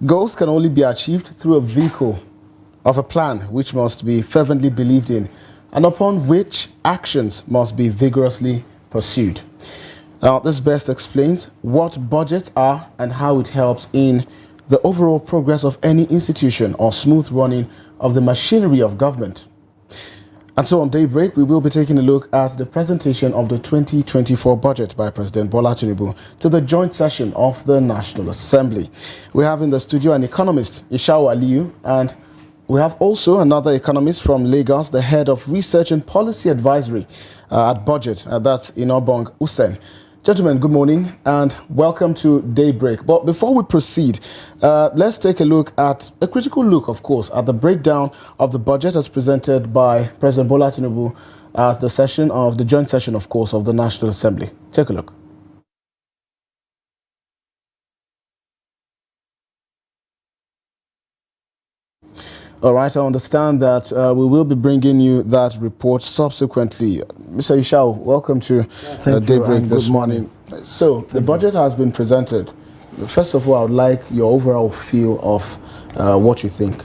Goals can only be achieved through a vehicle of a plan which must be fervently believed in and upon which actions must be vigorously pursued. Now, this best explains what budgets are and how it helps in the overall progress of any institution or smooth running of the machinery of government. And so on Daybreak, we will be taking a look at the presentation of the 2024 budget by President Bola Tinubu to the joint session of the National Assembly. We have in the studio an economist, Yusha'u Aliyu, and we have also another economist from Lagos, the head of research and policy advisory at Budget, that's Inobong Usen. Gentlemen, good morning and welcome to Daybreak. But before we proceed, let's take a look at a critical look, of course, at the breakdown of the budget as presented by President Bola Tinubu at the joint session, of course, of the National Assembly. Take a look. All right, I understand that we will be bringing you that report subsequently. Mr. Yusha'u, welcome to Daybreak this morning. So, the budget has been presented. First of all, I would like your overall feel of what you think.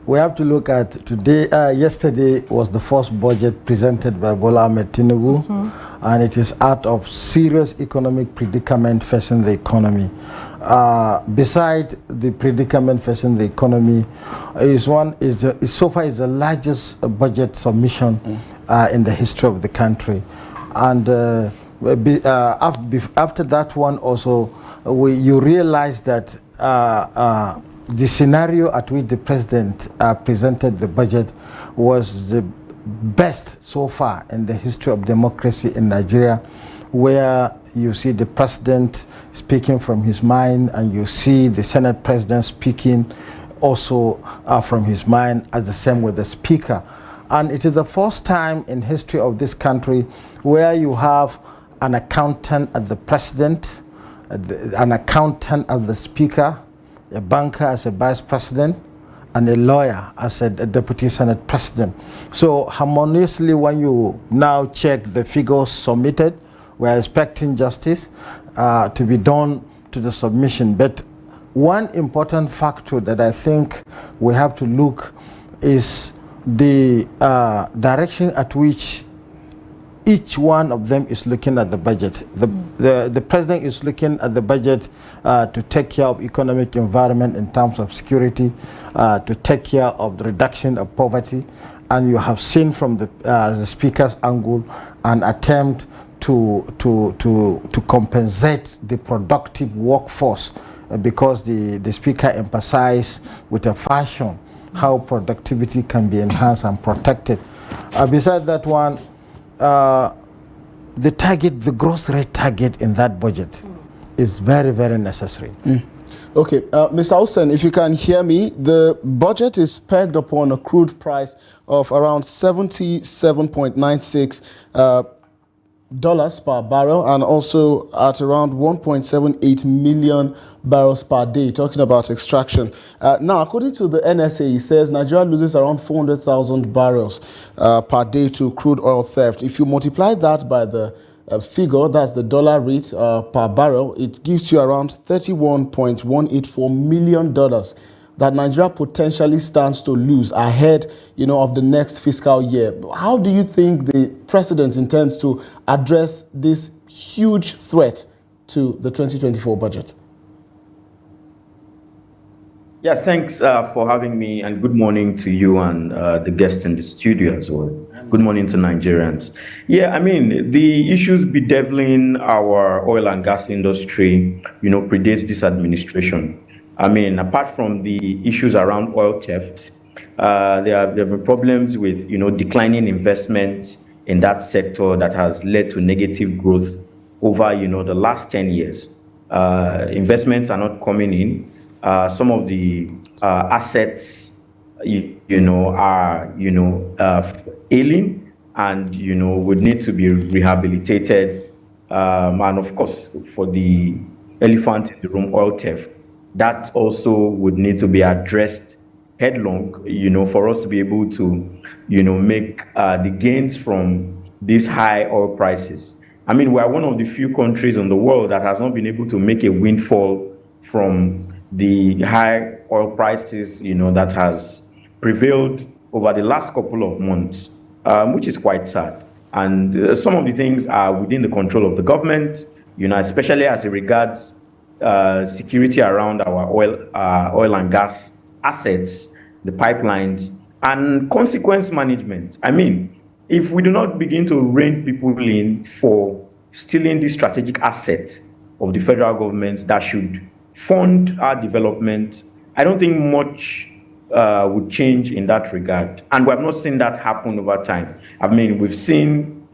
We have to look at today. Yesterday was the first budget presented by Bola Tinubu, and it is out of serious economic predicament facing the economy. Beside the predicament facing the economy, so far is the largest budget submission in the history of the country, and after that one also, you realize that the scenario at which the president presented the budget was the best so far in the history of democracy in Nigeria, where you see the president speaking from his mind and you see the Senate president speaking also from his mind, as the same with the speaker. And it is the first time in history of this country where you have an accountant as the president, an accountant as the speaker, a banker as a vice president, and a lawyer as a deputy Senate president. So harmoniously, when you now check the figures submitted, we are expecting justice to be done to the submission. But one important factor that I think we have to look is the direction at which each one of them is looking at the budget. The president is looking at the budget to take care of economic environment in terms of security, to take care of the reduction of poverty, and you have seen from the speaker's angle an attempt to compensate the productive workforce, because the speaker emphasized with a fashion how productivity can be enhanced and protected. Besides that one, the gross rate target in that budget is very, very necessary. Okay, Mr. Usen, if you can hear me, the budget is pegged upon a crude price of around 77.96 dollars per barrel, and also at around 1.78 million barrels per day, talking about extraction. Now, according to the NSA, it says Nigeria loses around 400,000 barrels per day to crude oil theft. If you multiply that by the figure, that's the dollar rate per barrel, it gives you around $31.184 million that Nigeria potentially stands to lose ahead, of the next fiscal year. How do you think the president intends to address this huge threat to the 2024 budget? Yeah, thanks for having me, and good morning to you and the guests in the studio as well. Good morning to Nigerians. Yeah, I mean, the issues bedeviling our oil and gas industry, predates this administration. I mean, apart from the issues around oil theft, there have been problems with, declining investments in that sector that has led to negative growth over, the last 10 years. Investments are not coming in. Some of the assets, are, ailing and, would need to be rehabilitated. And of course, for the elephant in the room, oil theft, that also would need to be addressed headlong, for us to be able to, make the gains from these high oil prices. I mean, we are one of the few countries in the world that has not been able to make a windfall from the high oil prices, that has prevailed over the last couple of months, which is quite sad. And some of the things are within the control of the government, especially as it regards security around our oil and gas assets, the pipelines, and consequence management. I mean, if we do not begin to rein people in for stealing the strategic asset of the federal government that should fund our development, I don't think much would change in that regard. And we have not seen that happen over time. I mean, we've seen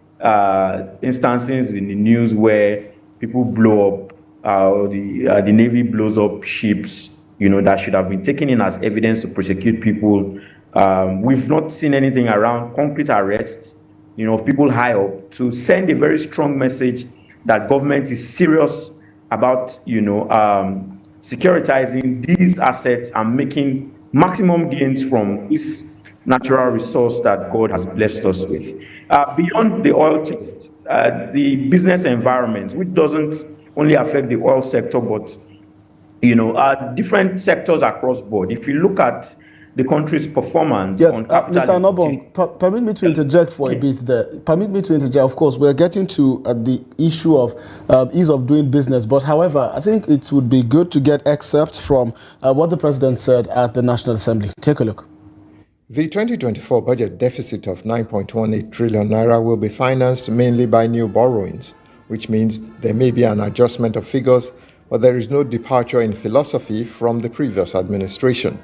instances in the news where people blow up, the Navy blows up ships, that should have been taken in as evidence to prosecute people. We've not seen anything around concrete arrests, of people high up to send a very strong message that government is serious about, securitizing these assets and making maximum gains from this natural resource that God has blessed us with. Beyond the oil theft, the business environment, which doesn't only affect the oil sector, but different sectors across board. If you look at the country's performance, yes, on capital Mr. Inobong, permit me to interject for a bit there. Permit me to interject. Of course, we're getting to the issue of ease of doing business. But however, I think it would be good to get excerpts from what the president said at the National Assembly. Take a look. The 2024 budget deficit of 9.18 trillion naira will be financed mainly by new borrowings, which means there may be an adjustment of figures, but there is no departure in philosophy from the previous administration.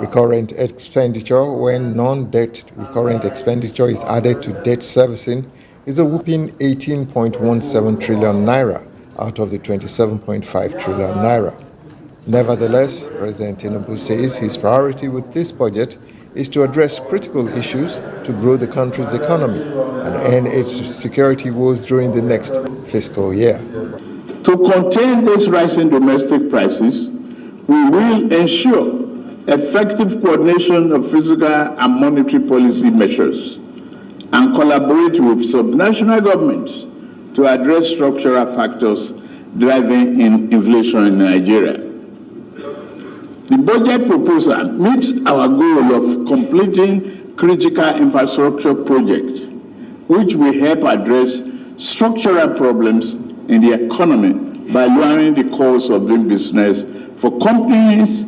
Recurrent expenditure, when non-debt recurrent expenditure is added to debt servicing, is a whopping 18.17 trillion naira out of the 27.5 trillion naira. Nevertheless, President Tinubu says his priority with this budget is to address critical issues to grow the country's economy and end its security woes during the next fiscal year. To contain these rising domestic prices, we will ensure effective coordination of fiscal and monetary policy measures and collaborate with subnational governments to address structural factors driving inflation in Nigeria. The budget proposal meets our goal of completing critical infrastructure projects, which will help address structural problems in the economy by lowering the cost of doing business for companies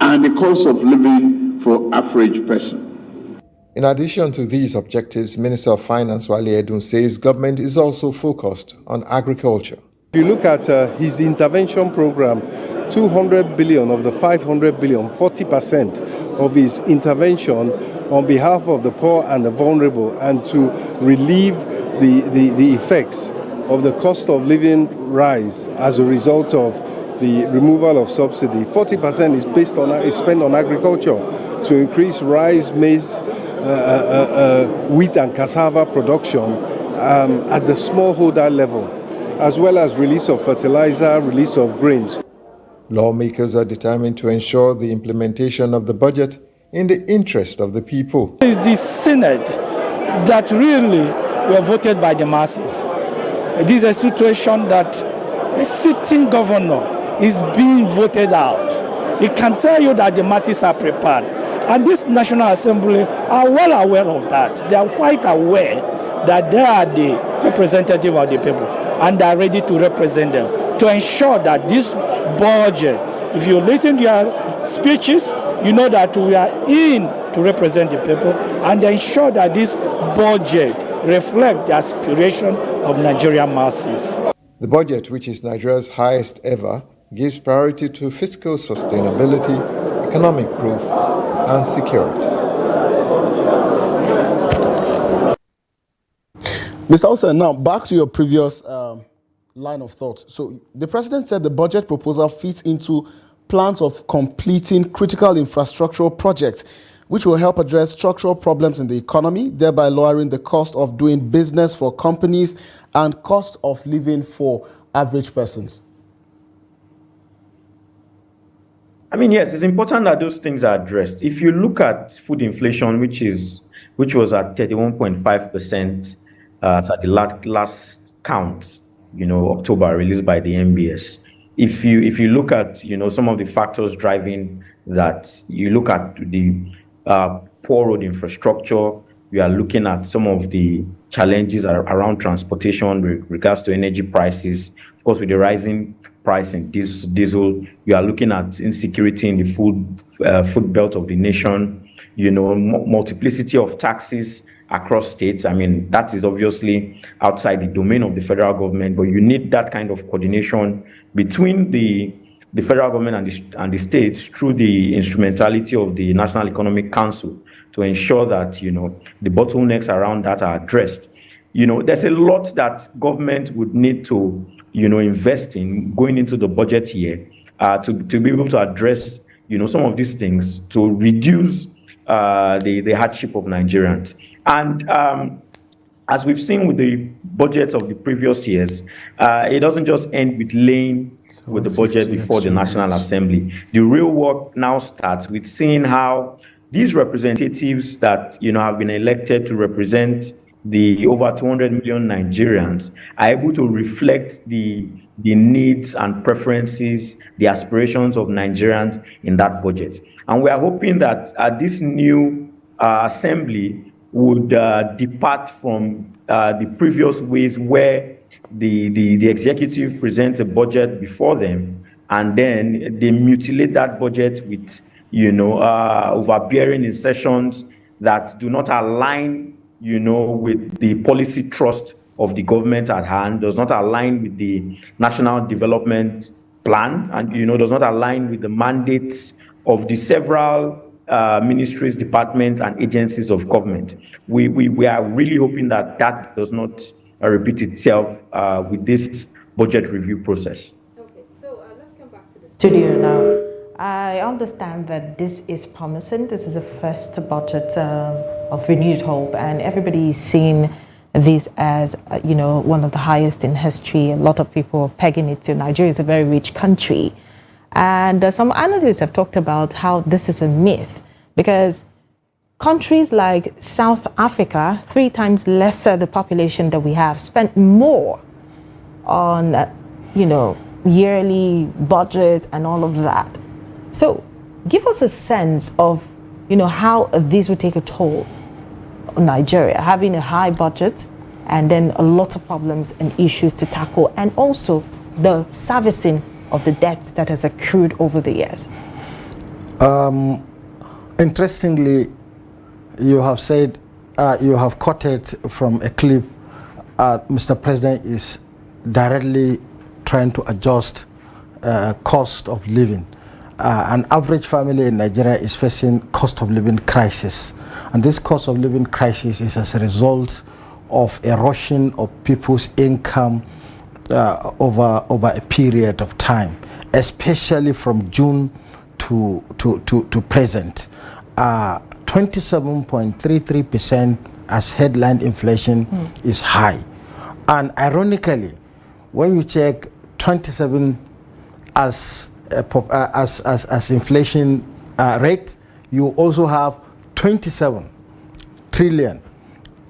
and the cost of living for average person. In addition to these objectives, Minister of Finance Wale Edun says government is also focused on agriculture. If you look at his intervention program, 200 billion of the 500 billion, 40% of his intervention on behalf of the poor and the vulnerable, and to relieve the effects of the cost of living rise as a result of the removal of subsidy. 40% is spent on agriculture to increase rice, maize, wheat and cassava production at the smallholder level, as well as release of fertilizer, release of grains. Lawmakers are determined to ensure the implementation of the budget in the interest of the people. It's the Senate that really were voted by the masses. It is a situation that a sitting governor is being voted out. It can tell you that the masses are prepared. And this National Assembly are well aware of that. They are quite aware that they are the representative of the people and they are ready to represent them to ensure that this budget, if you listen to your speeches, you know that we are in to represent the people and ensure that this budget reflects the aspiration of Nigerian masses. The budget, which is Nigeria's highest ever, gives priority to fiscal sustainability, economic growth, and security. Mr. Usen, now back to your previous line of thought. So the president said the budget proposal fits into plans of completing critical infrastructural projects, which will help address structural problems in the economy, thereby lowering the cost of doing business for companies and cost of living for average persons. I mean, yes, it's important that those things are addressed. If you look at food inflation, which was at 31.5% at the last count, October, released by the MBS, if you look at, you know, some of the factors driving that, you look at the poor road infrastructure, we are looking at some of the challenges around transportation with regards to energy prices. Of course, with the rising price in diesel, you are looking at insecurity in the food belt of the nation, you know, multiplicity of taxes across states. I mean, that is obviously outside the domain of the federal government, but you need that kind of coordination between the federal government and the states through the instrumentality of the National Economic Council to ensure that, you know, the bottlenecks around that are addressed. You know, there's a lot that government would need to, you know, invest in going into the budget year to be able to address, you know, some of these things to reduce the hardship of Nigerians. And as we've seen with the budgets of the previous years, it doesn't just end with laying with the budget before the National Assembly. The real work now starts with seeing how these representatives that, you know, have been elected to represent the over 200 million Nigerians are able to reflect the needs and preferences, the aspirations of Nigerians in that budget. And we are hoping that this new assembly would depart from the previous ways where the executive presents a budget before them and then they mutilate that budget with, you know, overbearing insertions that do not align, you know, with the policy trust of the government at hand, does not align with the national development plan, and, you know, does not align with the mandates of the several ministries, departments, and agencies of government. We are really hoping that that does not repeat itself with this budget review process. Okay, so let's come back to the studio now. I understand that this is promising. This is the first budget of renewed hope, and everybody is seeing this as, you know, one of the highest in history. A lot of people are pegging it to Nigeria is a very rich country. And some analysts have talked about how this is a myth because countries like South Africa, 3 times lesser the population that we have, spent more on, you know, yearly budget and all of that. So give us a sense of, you know, how this would take a toll on Nigeria, having a high budget and then a lot of problems and issues to tackle, and also the servicing of the debt that has accrued over the years. Interestingly, you have said, you have quoted from a clip, Mr. President is directly trying to adjust cost of living. An average family in Nigeria is facing cost of living crisis. And this cost of living crisis is as a result of erosion of people's income over a period of time, especially from June to present. 27.33% as headline inflation is high. And ironically, when you check 27 as inflation rate, you also have 27 trillion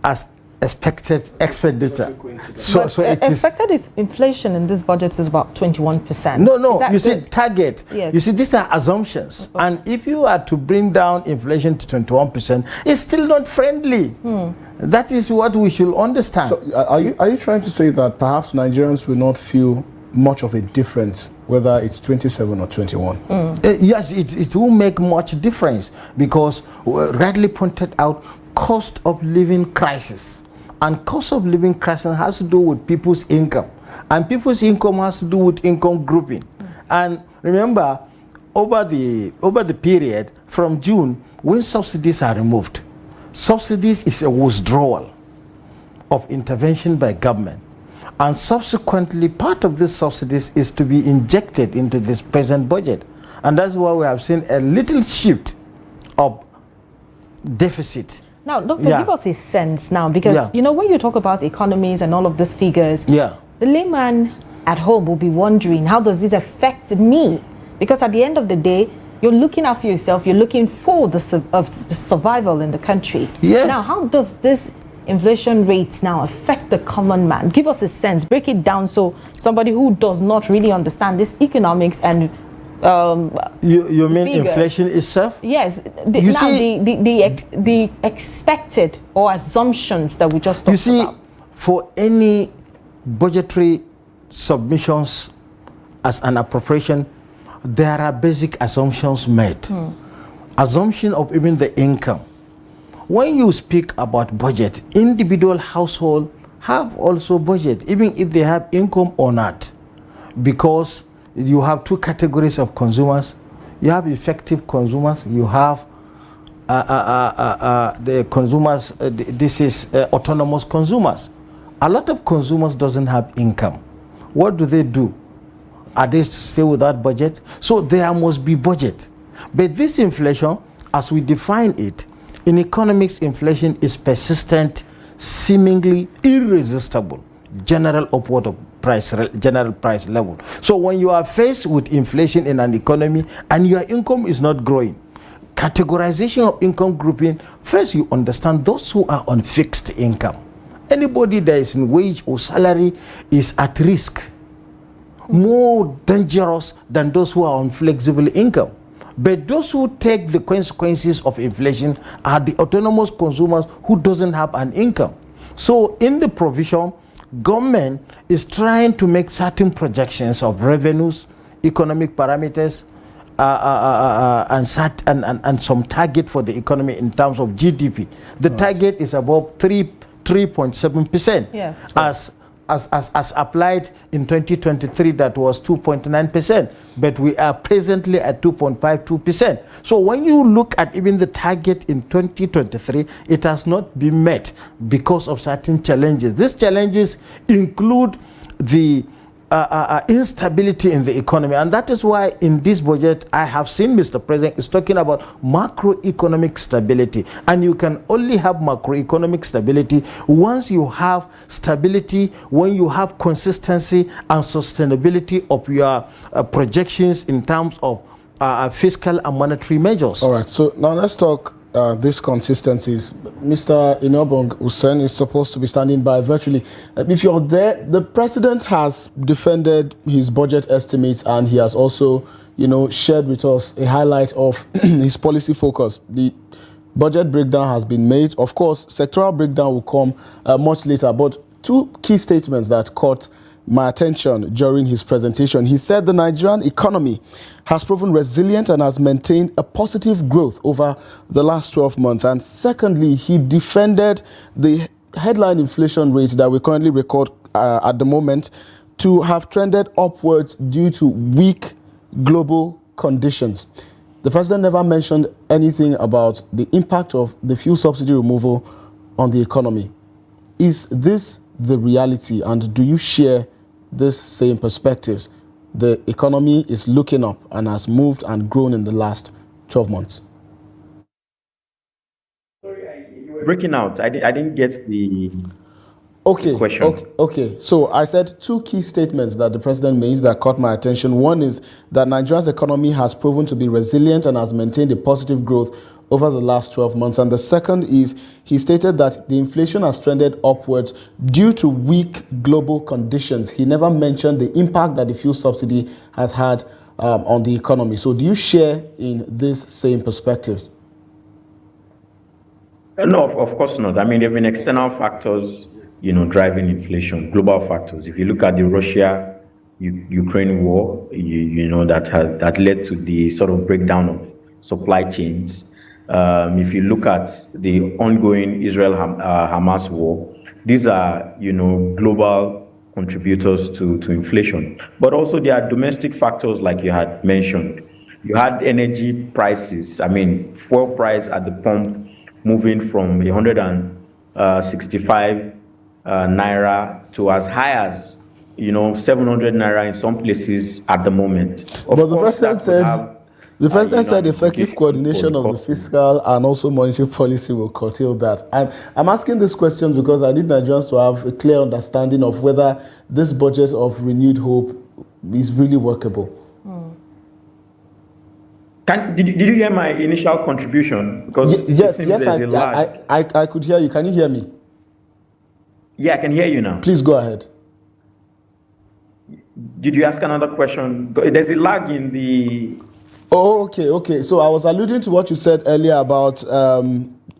as expected expenditure. So it expected is inflation in this budget is about 21%. No, you see target. Yes. You see, these are assumptions. Okay. And if you are to bring down inflation to 21%, it's still not friendly. That is what we should understand. So are you trying to say that perhaps Nigerians will not feel much of a difference whether it's 27 or 21? Yes, it will make much difference because rightly pointed out, cost of living crisis. And cost of living crisis has to do with people's income. And people's income has to do with income grouping. And remember, over the period from June, when subsidies are removed, subsidies is a withdrawal of intervention by government. And subsequently, part of this subsidies is to be injected into this present budget. And that's why we have seen a little shift of deficit. Now, Doctor, give us a sense now, because, you know, when you talk about economies and all of these figures, the layman at home will be wondering, how does this affect me? Because at the end of the day, you're looking after yourself, you're looking for the survival in the country. Yes. Now, how does this inflation rates now affect the common man? Give us a sense, break it down so somebody who does not really understand this economics and you mean figure. Inflation itself? Yes. The expected or assumptions that we just talked about. For any budgetary submissions as an appropriation, there are basic assumptions made. Assumption of even the income. When you speak about budget, individual household have also budget, even if they have income or not, because you have two categories of consumers. You have effective consumers. You have the consumers. This is autonomous consumers. A lot of consumers doesn't have income. What do? Are they still without budget? So there must be budget. But this inflation, as we define it, in economics, inflation is persistent, seemingly irresistible, general upward of price, general price level. So when you are faced with inflation in an economy and your income is not growing, categorization of income grouping, first you understand those who are on fixed income. Anybody that is in wage or salary is at risk, more dangerous than those who are on flexible income. But those who take the consequences of inflation are the autonomous consumers who doesn't have an income. So in the provision, government is trying to make certain projections of revenues, economic parameters, and some target for the economy in terms of GDP. The target is above 3.7%. Yes. As applied in 2023, that was 2.9%, but we are presently at 2.52%. So when you look at even the target in 2023, it has not been met because of certain challenges. These challenges include the instability in the economy, and that is why in this budget I have seen Mr. President is talking about macroeconomic stability, and you can only have macroeconomic stability once you have stability, when you have consistency and sustainability of your projections in terms of fiscal and monetary measures. All right, so now let's talk these consistencies. Mr. Inobong Usen is supposed to be standing by virtually. If you're there, the president has defended his budget estimates, and he has also, shared with us a highlight of his policy focus. The budget breakdown has been made. Of course, sectoral breakdown will come much later, but two key statements that caught my attention during his presentation. He said the Nigerian economy has proven resilient and has maintained a positive growth over the last 12 months. And secondly, he defended the headline inflation rate that we currently record at the moment to have trended upwards due to weak global conditions. The president never mentioned anything about the impact of the fuel subsidy removal on the economy. Is this the reality, and do you share this same perspectives? The economy is looking up and has moved and grown in the last 12 months. Breaking out, I didn't get the question. Okay. So I said two key statements that the president made that caught my attention. One is that Nigeria's economy has proven to be resilient and has maintained a positive growth over the last 12 months. And the second is he stated that the inflation has trended upwards due to weak global conditions. He never mentioned the impact that the fuel subsidy has had on the economy. So do you share in these same perspectives? No, of course not. I mean, there have been external factors, driving inflation, global factors. If you look at the Russia-Ukraine war, that led to the sort of breakdown of supply chains. If you look at the ongoing Israel-Hamas war, these are, global contributors to inflation. But also there are domestic factors like you had mentioned. You had energy prices. I mean, fuel price at the pump moving from 165 naira to as high as, 700 naira in some places at the moment. But the president said... The president said effective coordination of the fiscal and also monetary policy will curtail that. I'm asking this question because I need Nigerians to have a clear understanding of whether this budget of renewed hope is really workable. Did you hear my initial contribution? Because yes, I could hear you. Can you hear me? Yeah, I can hear you now. Please go ahead. Did you ask another question? There's a lag in the... Oh, okay. So I was alluding to what you said earlier about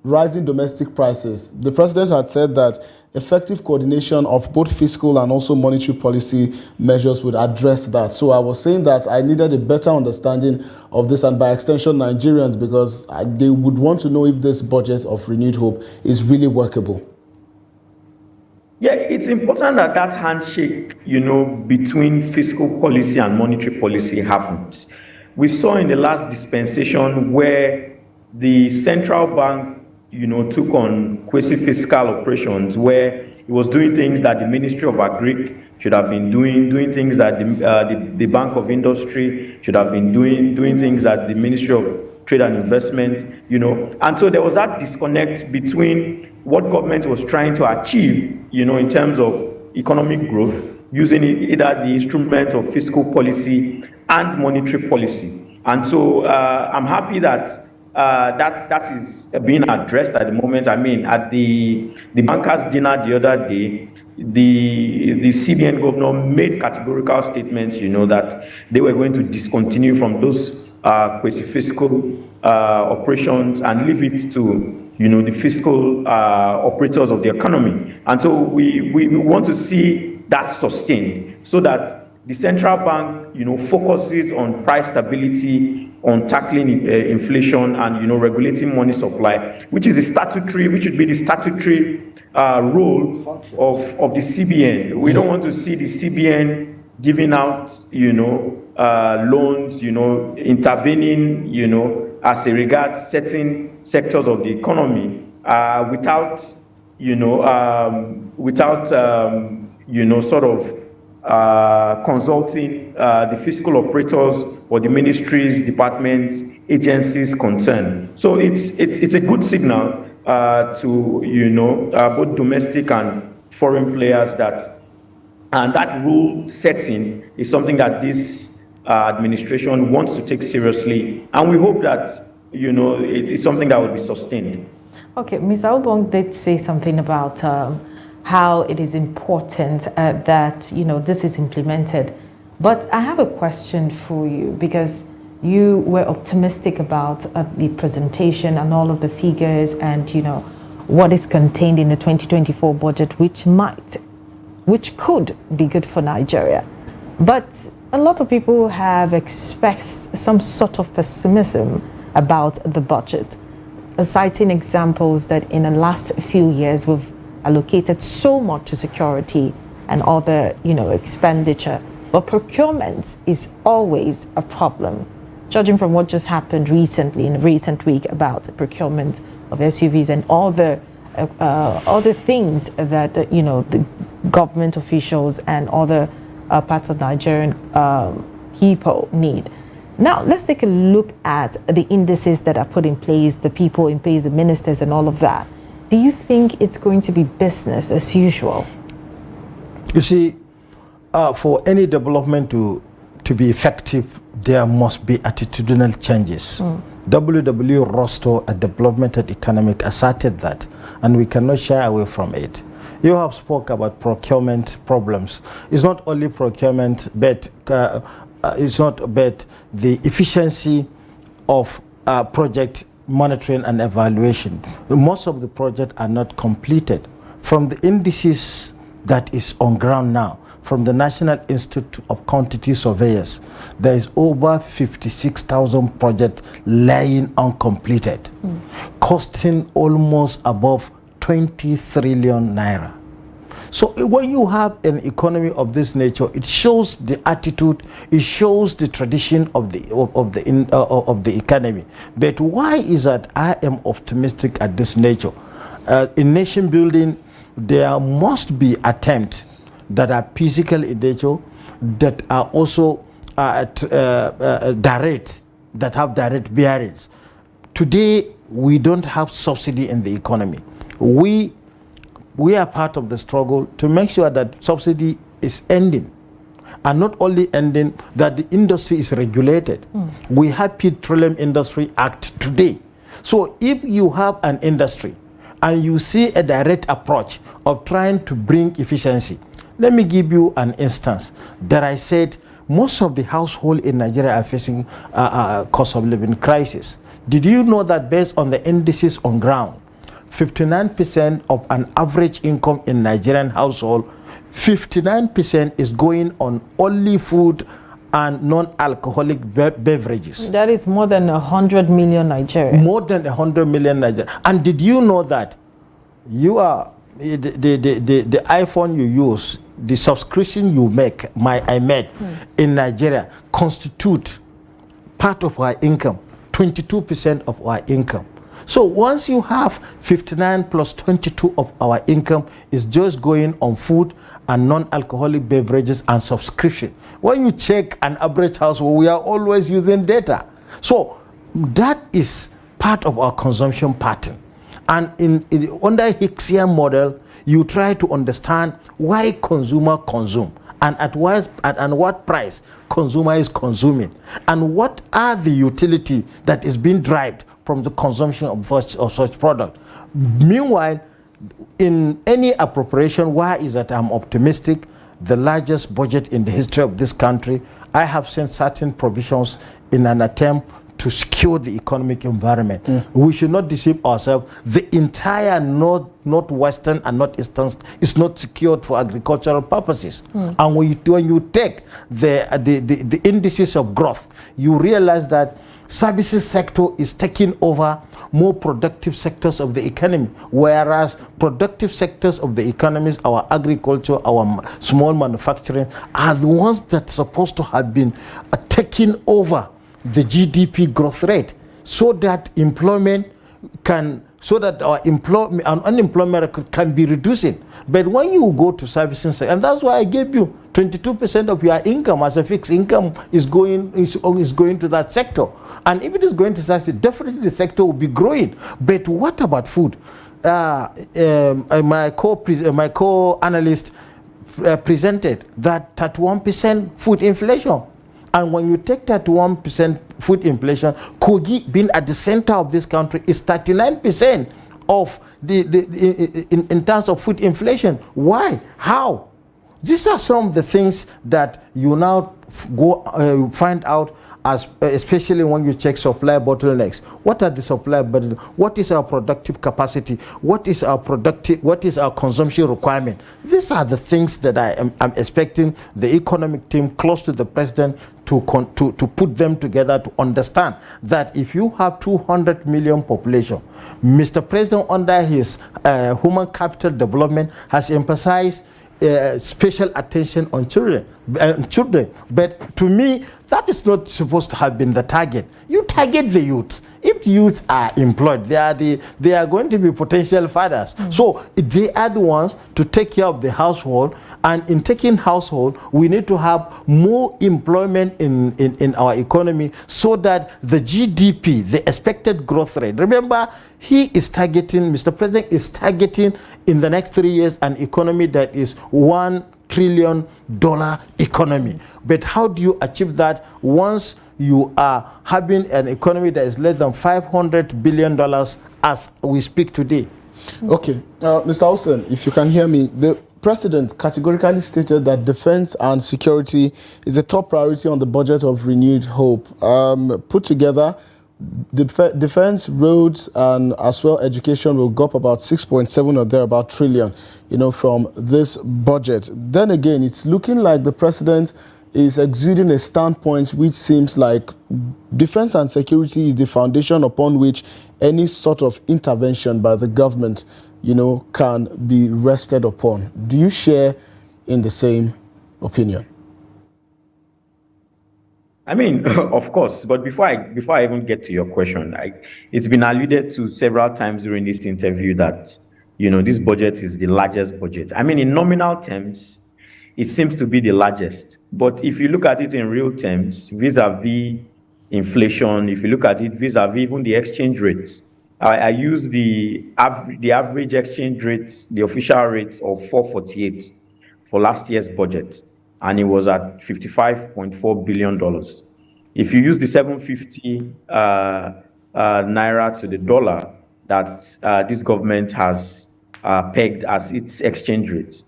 rising domestic prices. The president had said that effective coordination of both fiscal and also monetary policy measures would address that. So I was saying that I needed a better understanding of this, and by extension Nigerians, because they would want to know if this budget of renewed hope is really workable. Yeah, it's important that that handshake, between fiscal policy and monetary policy happens. We saw in the last dispensation where the central bank, took on quasi-fiscal operations, where it was doing things that the Ministry of Agric should have been doing things that the Bank of Industry should have been doing things that the Ministry of Trade and Investment, And so there was that disconnect between what government was trying to achieve, in terms of economic growth, using either the instrument of fiscal policy and monetary policy. And so I'm happy that that is being addressed at the moment. I mean, at the bankers' dinner the other day, the CBN governor made categorical statements, that they were going to discontinue from those quasi-fiscal operations and leave it to the fiscal operators of the economy. And so we want to see that sustained, so that the central bank, focuses on price stability, on tackling inflation, and regulating money supply, which should be the statutory role of the CBN. We don't want to see the CBN giving out, loans, intervening, as a regards certain sectors of the economy, without consulting the fiscal operators or the ministries, departments, agencies concerned. So it's a good signal to both domestic and foreign players and that rule setting is something that this administration wants to take seriously, and we hope that it's something that will be sustained. Okay, Ms. Aubong did say something about how it is important that this is implemented, but I have a question for you, because you were optimistic about the presentation and all of the figures and what is contained in the 2024 budget, which could be good for Nigeria. But a lot of people have expressed some sort of pessimism about the budget, citing examples that in the last few years we've allocated so much to security and other expenditure, but procurement is always a problem. Judging from what just happened recently in a recent week about procurement of SUVs and all the other things that the government officials and other parts of Nigerian people need. Now let's take a look at the indices that are put in place, the people in place, the ministers and all of that. Do you think it's going to be business as usual? You see, for any development to be effective, there must be attitudinal changes. W.W. Rostow, a development economic, asserted that, and we cannot shy away from it. You have spoke about procurement problems. It's not only procurement, but the efficiency of project monitoring and evaluation. Most of the projects are not completed. From the indices that is on ground now, from the National Institute of Quantity Surveyors, there is over 56,000 projects lying uncompleted, costing almost above 20 trillion naira. So when you have an economy of this nature, it shows the attitude, it shows the tradition of the economy. But why is that I am optimistic at this nature? In nation building, there must be attempts that are physical in nature, that are also direct, that have direct bearings. Today, we don't have subsidy in the economy. We are part of the struggle to make sure that subsidy is ending, and not only ending, that the industry is regulated. We have Petroleum Industry Act today. So if you have an industry and you see a direct approach of trying to bring efficiency. Let me give you an instance that I said most of the households in Nigeria are facing cost of living crisis. Did you know that based on the indices on ground, 59% of an average income in Nigerian household, 59% is going on only food and non-alcoholic beverages. That is more than 100 million Nigerians. More than 100 million Nigerians. And did you know that you are the iPhone you use, the subscription you make, I made in Nigeria constitute part of our income, 22% of our income. So once you have 59 plus 22 of our income is just going on food and non-alcoholic beverages and subscription. When you check an average household, we are always using data. So that is part of our consumption pattern. And under Hicksian model, you try to understand why consumer consume and at what price consumer is consuming and what are the utility that is being derived from the consumption of such product. Meanwhile, in any appropriation, why is that I'm optimistic? The largest budget in the history of this country, I have seen certain provisions in an attempt to secure the economic environment. We should not deceive ourselves. The entire northwestern and northeastern is not secured for agricultural purposes. And when you take the indices of growth, you realize that services sector is taking over more productive sectors of the economy, whereas productive sectors of the economy, our agriculture, our small manufacturing, are the ones that are supposed to have been taking over the GDP growth rate, so that our unemployment can be reducing. But when you go to services, and that's why I gave you 22% of your income as a fixed income is going to that sector. And if it is going to sector, definitely the sector will be growing. But what about food? My co-analyst presented that 31% food inflation. And when you take 31% food inflation, Kogi being at the center of this country is 39% of in terms of food inflation. Why? How? These are some of the things that you now find out, especially when you check supply bottlenecks. What are the supply bottlenecks? What is our productive capacity? What is our consumption requirement? These are the things that I'm expecting the economic team close to the president to put them together to understand that if you have 200 million population, Mr. President under his human capital development has emphasized special attention on children. But to me, that is not supposed to have been the target. You target the youth. If youth are employed, they are going to be potential fathers. So they are the ones to take care of the household. And in taking household, we need to have more employment in our economy so that the GDP, the expected growth rate. Remember, Mr. President is targeting in the next 3 years an economy that is $1 trillion economy. But how do you achieve that once you are having an economy that is less than $500 billion as we speak today? Okay, Mr. Olsen, if you can hear me, the President categorically stated that defense and security is a top priority on the budget of Renewed Hope. Put together, defense, roads, and as well education will go up about 6.7 or thereabout trillion, from this budget. Then again, it's looking like the president is exuding a standpoint which seems like defense and security is the foundation upon which any sort of intervention by the government, can be rested upon. Do you share in the same opinion? I mean, of course, but before I even get to your question, it's been alluded to several times during this interview that, this budget is the largest budget. I mean, in nominal terms, it seems to be the largest. But if you look at it in real terms, vis-a-vis inflation, if you look at it vis-a-vis even the exchange rates, I use the average exchange rates, the official rates of 4.48 for last year's budget, and it was at $55.4 billion. If you use the 750 naira to the dollar, that this government has pegged as its exchange rate.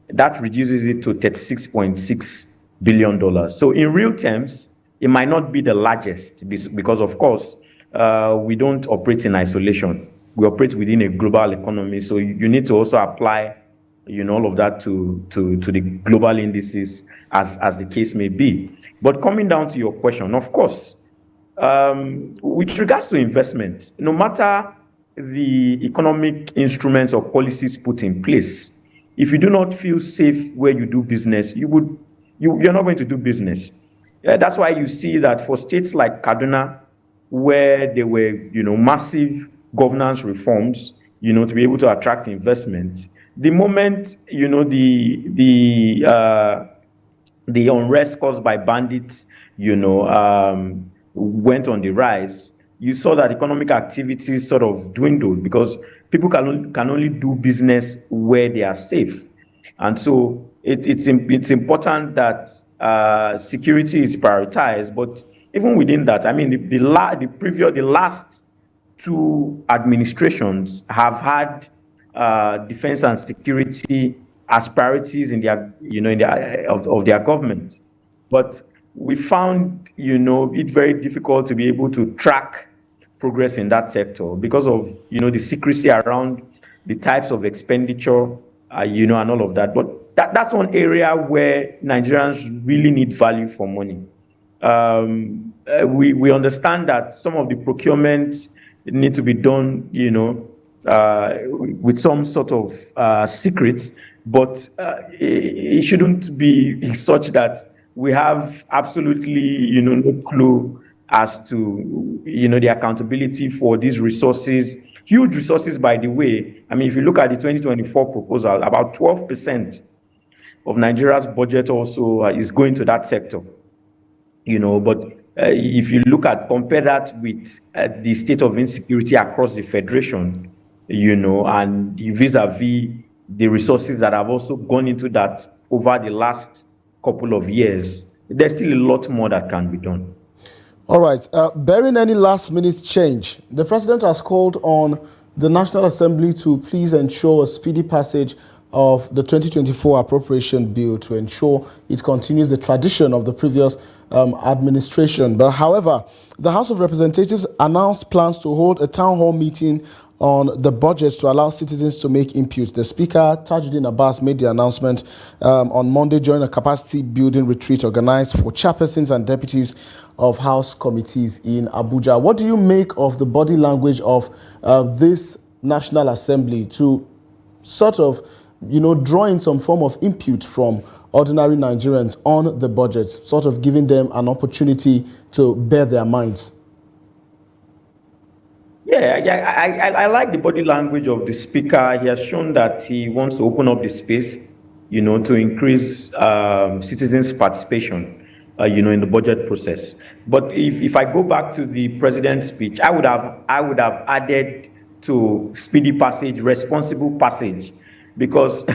That reduces it to $36.6 billion. So in real terms, it might not be the largest because, of course, we don't operate in isolation. We operate within a global economy. So you need to also apply, all of that to the global indices as the case may be. But coming down to your question, of course, with regards to investment, no matter the economic instruments or policies put in place, if you do not feel safe where you do business, you're not going to do business. That's why you see that for states like Kaduna, where there were, massive governance reforms, to be able to attract investment, the moment, the unrest caused by bandits, went on the rise, you saw that economic activities sort of dwindled because people can only do business where they are safe. And so it's important that security is prioritized. But even within that, I mean, the last two administrations have had defense and security as priorities in their, of their government. But we found, it very difficult to be able to track progress in that sector because of, the secrecy around the types of expenditure, and all of that. But that's one area where Nigerians really need value for money. We understand that some of the procurements need to be done, with some sort of secrets, but it shouldn't be such that we have absolutely, no clue as to, the accountability for these resources, huge resources, by the way. I mean, if you look at the 2024 proposal, about 12% of Nigeria's budget also is going to that sector, but if you compare that with the state of insecurity across the federation, and vis-a-vis the resources that have also gone into that over the last couple of years, there's still a lot more that can be done. All right. Bearing any last-minute change, the president has called on the National Assembly to please ensure a speedy passage of the 2024 appropriation bill to ensure it continues the tradition of the previous administration. But however, the House of Representatives announced plans to hold a town hall meeting on the budget to allow citizens to make inputs. The Speaker, Tajuddin Abbas, made the announcement on Monday during a capacity building retreat organized for chairpersons and deputies of House committees in Abuja. What do you make of the body language of this National Assembly to sort of, draw in some form of input from ordinary Nigerians on the budget, sort of giving them an opportunity to bear their minds? Yeah, I like the body language of the Speaker. He has shown that he wants to open up the space, to increase citizens' participation, in the budget process. But if I go back to the President's speech, I would have added to speedy passage, responsible passage, because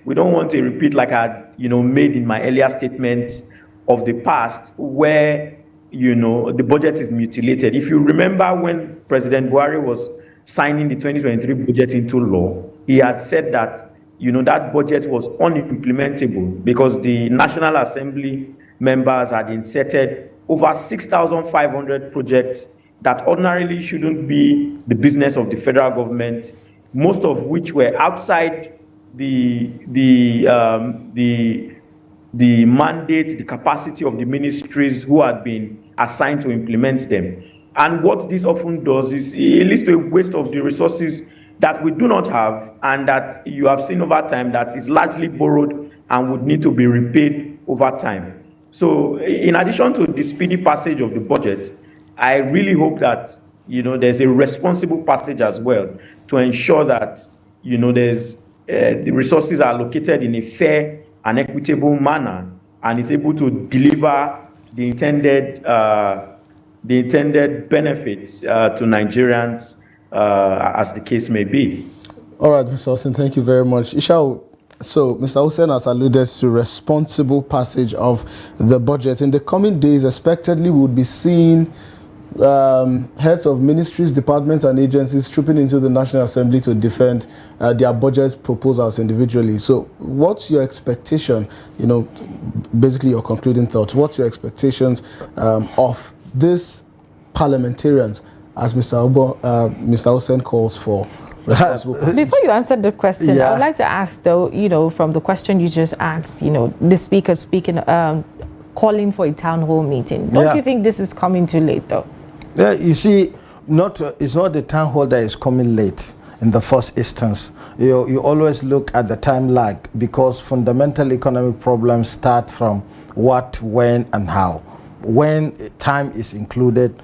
we don't want to repeat like I made in my earlier statements of the past, where the budget is mutilated. If you remember when President Buhari was signing the 2023 budget into law, he had said that, that budget was unimplementable because the National Assembly members had inserted over 6,500 projects that ordinarily shouldn't be the business of the federal government, most of which were outside the mandate, the capacity of the ministries who had been assigned to implement them. And what this often does is it leads to a waste of the resources that we do not have, and that you have seen over time that is largely borrowed and would need to be repaid over time. So in addition to the speedy passage of the budget, I really hope that, there's a responsible passage as well to ensure that, there's the resources are allocated in a fair and equitable manner, and is able to deliver the intended benefits to Nigerians, as the case may be. All right, Mr. Hussein, thank you very much. Yusha'u, so Mr. Hussein has alluded to responsible passage of the budget. In the coming days, expectedly, we would be seeing heads of ministries, departments, and agencies trooping into the National Assembly to defend their budget proposals individually. So, what's your expectation? You know, basically your concluding thoughts. What's your expectations of these parliamentarians, as Mr. Usen calls for? Before you answer the question, I would like to ask, though, you know, from the question you just asked, you know, the speaker speaking, calling for a town hall meeting. Don't you think this is coming too late, though? Yeah, you see, it's not the town hall that is coming late in the first instance. You always look at the time lag, because fundamental economic problems start from what, when, and how. When time is included,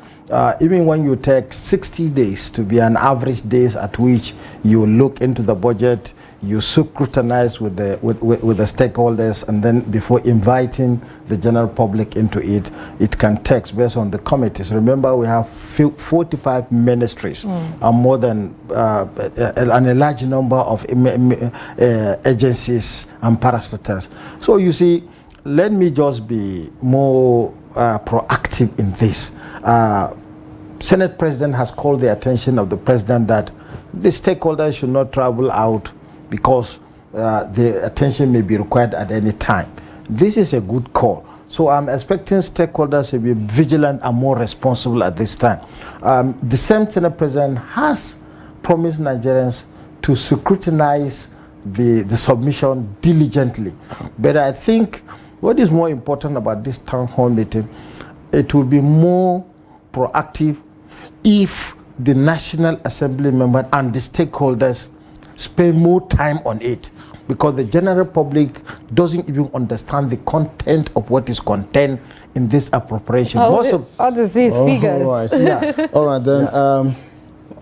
even when you take 60 days to be an average days at which you look into the budget, you scrutinize with the stakeholders, and then before inviting the general public into it, it can take based on the committees. Remember, we have 45 ministries and more than a large number of agencies and parastatals. So you see, let me just be more proactive in this. Senate President has called the attention of the President that the stakeholders should not travel out because the attention may be required at any time. This is a good call. So I'm expecting stakeholders to be vigilant and more responsible at this time. The same Senate President has promised Nigerians to scrutinize the submission diligently. But I think what is more important about this town hall meeting, it will be more proactive if the National Assembly member and the stakeholders spend more time on it, because the general public doesn't even understand the content of what is contained in this appropriation. All the figures. All right, then.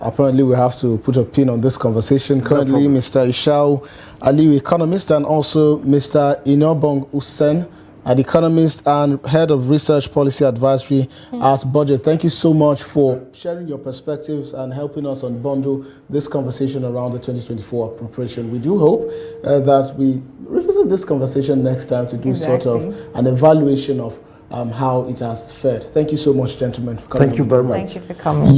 Apparently, we have to put a pin on this conversation. Currently, Mr. Yusha'u Aliyu, economist, and also Mr. Inobong Usen, an economist and head of research policy advisory at Budget. Thank you so much for sharing your perspectives and helping us unbundle this conversation around the 2024 appropriation. We do hope that we revisit this conversation next time to do sort of an evaluation of how it has fared. Thank you so much, gentlemen, for coming. Thank you very much. Thank you for coming.